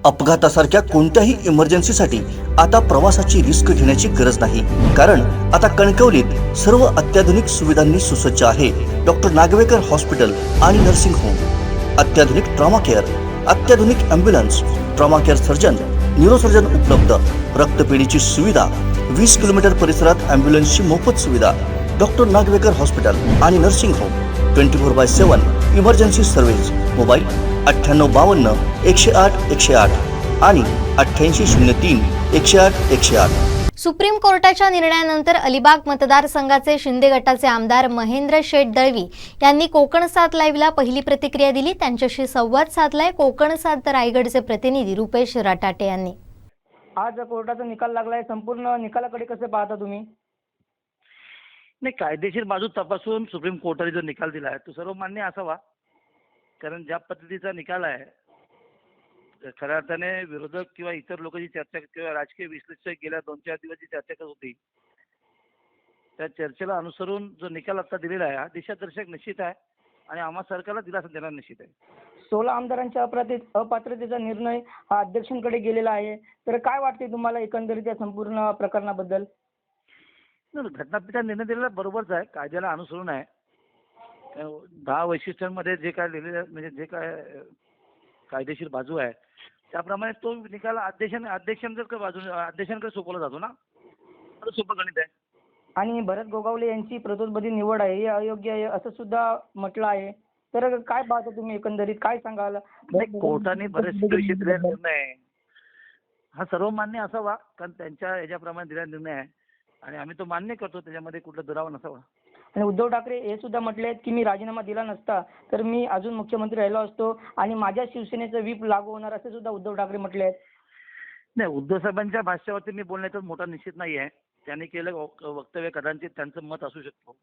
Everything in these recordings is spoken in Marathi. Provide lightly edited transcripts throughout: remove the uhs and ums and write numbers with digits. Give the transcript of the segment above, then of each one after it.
अपघातासारख्या कोणत्याही इमर्जन्सीसाठी आता प्रवासाची रिस्क घेण्याची गरज नाही, कारण आता कणकवलीत सर्व अत्याधुनिक सुविधांनी सुसज्ज आहे डॉक्टर नागवेकर हॉस्पिटल आणि नर्सिंग होम। अत्याधुनिक ट्रॉमा केअर, अत्याधुनिक ambulance, trauma care surgeon, neurosurgeon उपलब्ध, रक्तपेढीची सुविधा, 20 किलोमीटर परिसरात ॲम्ब्युलन्सची मोफत सुविधा। डॉक्टर नागवेकर हॉस्पिटल आणि nursing home 24/7 emergency service. Mobile 9852 108 108 आणि 8803 108 108। सुप्रीम कोर्टाच्या निर्णयानंतर अलिबाग मतदारसंघाचे शिंदे गटाचे आमदार महेंद्र शेठ दळवी यांनी कोकण 7 लाईव्हला पहिली प्रतिक्रिया दिली। त्यांच्याशी संवाद साधलाय कोकण 7 रायगडचे प्रतिनिधी रुपेश राटाटे यांनी। आज कोर्टाचा निकाल लागलाय, संपूर्ण निकालाकडे कसे पाहता तुम्ही? नाही, कायदेशीर बाजू तपासून सुप्रीम कोर्टाने जो निकाल दिला आहे तो सर्वमान्य असावा, कारण ज्या पद्धतीचा निकाल आहे खऱ्या अर्थाने विरोधक किंवा इतर लोक जी चर्चा किंवा राजकीय विश्लेषक गेल्या 2-4 दिवस जी चर्चा करत होती त्या चर्चेला अनुसरून जो निकाल आता दिलेला आहे हा दिशादर्शक निश्चित आहे आणि आम्हा सरकारला दिलासा देणार निश्चित आहे। 16 आमदारांच्या अपात्रतेचा निर्णय हा अध्यक्षांकडे गेलेला आहे, तर काय वाटते तुम्हाला एकंदरीत या संपूर्ण प्रकरणाबद्दल? घटनापीठाने निर्णय दिलेला बरोबरच आहे, कायद्याला अनुसरून आहे। 10 वैशिष्ट्यांमध्ये जे काय लिहिलेलं म्हणजे जे काय कायदेशीर बाजू आहे त्याप्रमाणे तो निकाल अध्यक्षांकडे सोपवला जातो ना, सोपं गणित आहे। आणि भरत गोगावले यांची प्रतोदबदी निवड आहे हे अयोग्य आहे असं सुद्धा म्हटलं आहे, तर काय पाहता तुम्ही एकंदरीत, काय सांगाल? कोर्टाने बरेचसे विषय दिलेला निर्णय हा सर्वमान्य असावा, कारण त्यांच्या याच्याप्रमाणे दिलेला निर्णय आहे आणि आम्ही तो मान्य करतो, त्याच्यामध्ये कुठला दुरावा नसावा। आणि उद्धव ठाकरे हे सुद्धा म्हटले आहेत की मी राजीनामा दिला नसता तर मी अजून मुख्यमंत्री राहिलो असतो आणि माझ्या शिवसेनेचं व्हीप लागू होणार असे सुद्धा उद्धव ठाकरे म्हटले आहेत। नाही, उद्धव साहेबांच्या भाष्यावरती मी बोलण्याचा मोठा निश्चित नाही आहे। त्यांनी केलं वक्तव्य कदाचित त्यांचं मत असू शकतो,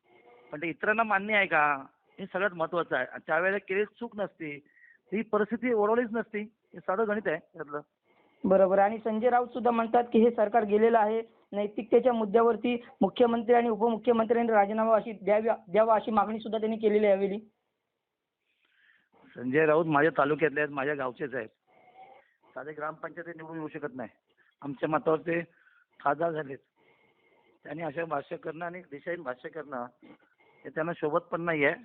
पण ते इतरांना मान्य आहे का हे सगळ्यात महत्वाचं आहे। त्यावेळेला केलेली चूक नसती, ही परिस्थिती ओढवलीच नसती, हे साधं गणित आहे त्यातलं। बरोबर। आणि संजय राऊत सुद्धा म्हणतात की हे सरकार गेलेलं आहे, नैतिकतेच्या मुद्द्यावरती मुख्यमंत्री आणि उपमुख्यमंत्र्यांनी राजीनामा द्यावा अशी मागणी सुद्धा त्यांनी केलेली आहे यावेळी। संजय राऊत माझ्या तालुक्यातले आहेत, माझ्या गावचेच आहेत, साधे ग्रामपंचायत निवडून येऊ शकत नाही, आमच्या मतावर ते खासदार झालेत। त्यांनी अशा भाष्य करणं आणि दिशाहीन भाष्य करणं हे त्यांना शोभत पण नाही आहे।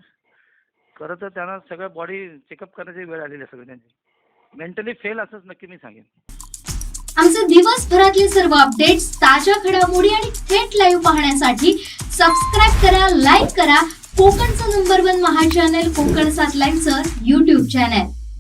खरं तर त्यांना सगळं बॉडी चेकअप करण्याची वेळ आलेली आहे, सगळी त्यांची मेंटली फेल असंच नक्की मी सांगेन। आमचे दिवसभरातले सर्व अपडेट्स, ताज्या घडामोडी आणि थेट लाईव्ह पाहण्यासाठी सबस्क्राईब करा, लाईक करा कोकणचं नंबर 1 महा चॅनल कोकण 7 लाईव्हचं YouTube चॅनल।